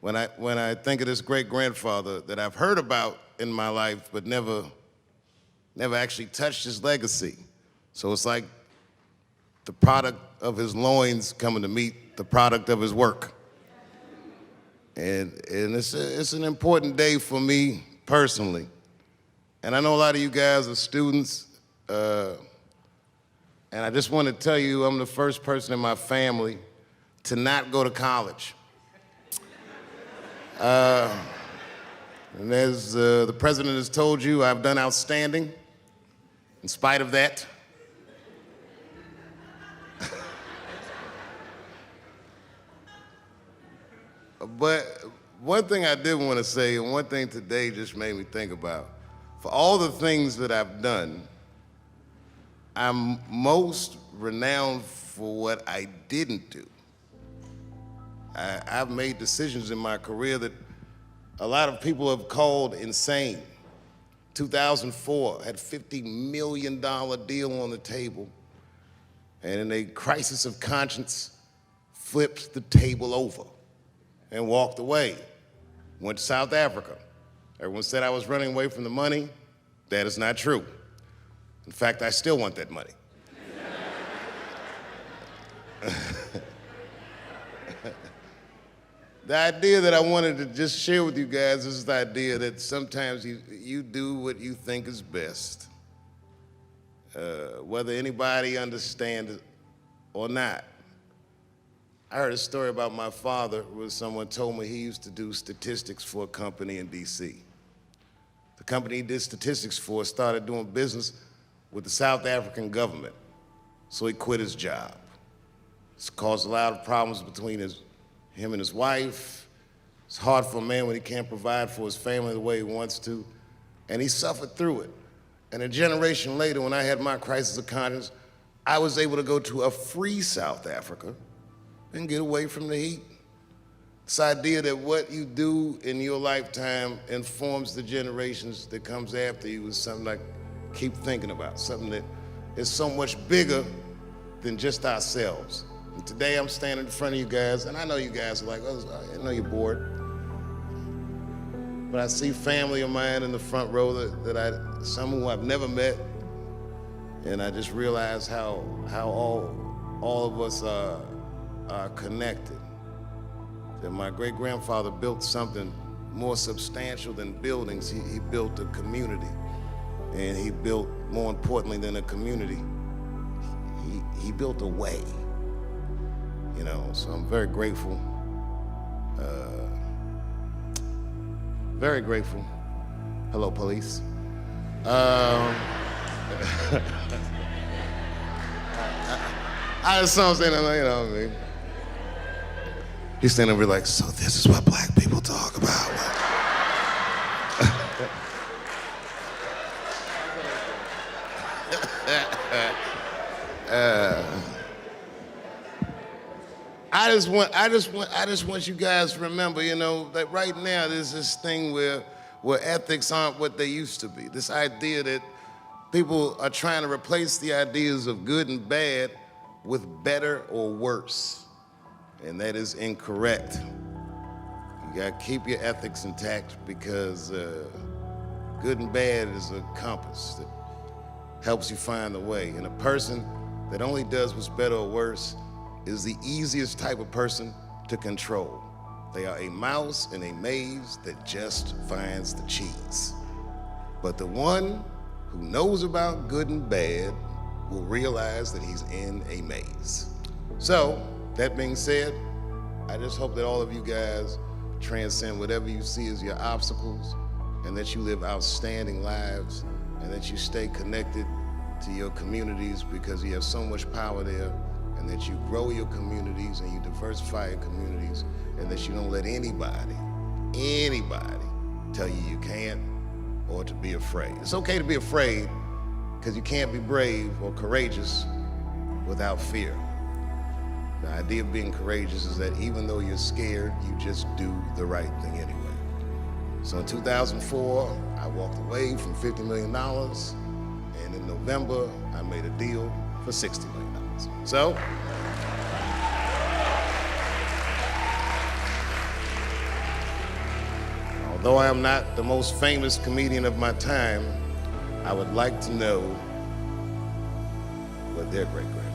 When I think of this great-grandfather that I've heard about in my life but never actually touched his legacy. So it's like the product of his loins coming to meet the product of his work. And it's an important day for me personally. And I know a lot of you guys are students, and I just want to tell you I'm the first person in my family to not go to college. And as the president has told you, I've done outstanding in spite of that. But one thing I did want to say, and one thing today just made me think about, for all the things that I've done, I'm most renowned for what I didn't do. I've made decisions in my career that a lot of people have called insane. 2004, had a $50 million deal on the table, and in a crisis of conscience, flipped the table over and walked away. Went to South Africa. Everyone said I was running away from the money. That is not true. In fact, I still want that money. The idea that I wanted to just share with you guys is the idea that sometimes you do what you think is best, whether anybody understands it or not. I heard a story about my father where someone told me he used to do statistics for a company in D.C. The company he did statistics for started doing business with the South African government, so he quit his job. It's caused a lot of problems between him and his wife. It's hard for a man when he can't provide for his family the way he wants to, and he suffered through it. And a generation later, when I had my crisis of conscience, I was able to go to a free South Africa and get away from the heat. This idea that what you do in your lifetime informs the generations that comes after you is something like keep thinking about, something that is so much bigger than just ourselves. And today I'm standing in front of you guys, and I know you guys are like, oh, I know you're bored. But I see family of mine in the front row that some who I've never met, and I just realize how all of us are connected. That my great-grandfather built something more substantial than buildings. He built a community, and he built, more importantly than a community, he built a way. You know, so I'm very grateful. Very grateful. Hello, police. I just saw him saying, you know what I mean? He's standing over like, so this is what black people talk about. I just want you guys to remember, you know, that right now there's this thing where ethics aren't what they used to be. This idea that people are trying to replace the ideas of good and bad with better or worse, and that is incorrect. You gotta keep your ethics intact because good and bad is a compass that helps you find the way, and a person that only does what's better or worse is the easiest type of person to control. They are a mouse in a maze that just finds the cheese. But the one who knows about good and bad will realize that he's in a maze. So, that being said, I just hope that all of you guys transcend whatever you see as your obstacles, and that you live outstanding lives, and that you stay connected to your communities because you have so much power there, and that you grow your communities and you diversify your communities, and that you don't let anybody tell you you can't or to be afraid. It's okay to be afraid because you can't be brave or courageous without fear. The idea of being courageous is that even though you're scared, you just do the right thing anyway. So in 2004, I walked away from $50 million, and in November, I made a deal for $60 million. So, Although I am not the most famous comedian of my time, I would like to know what their great-grandparents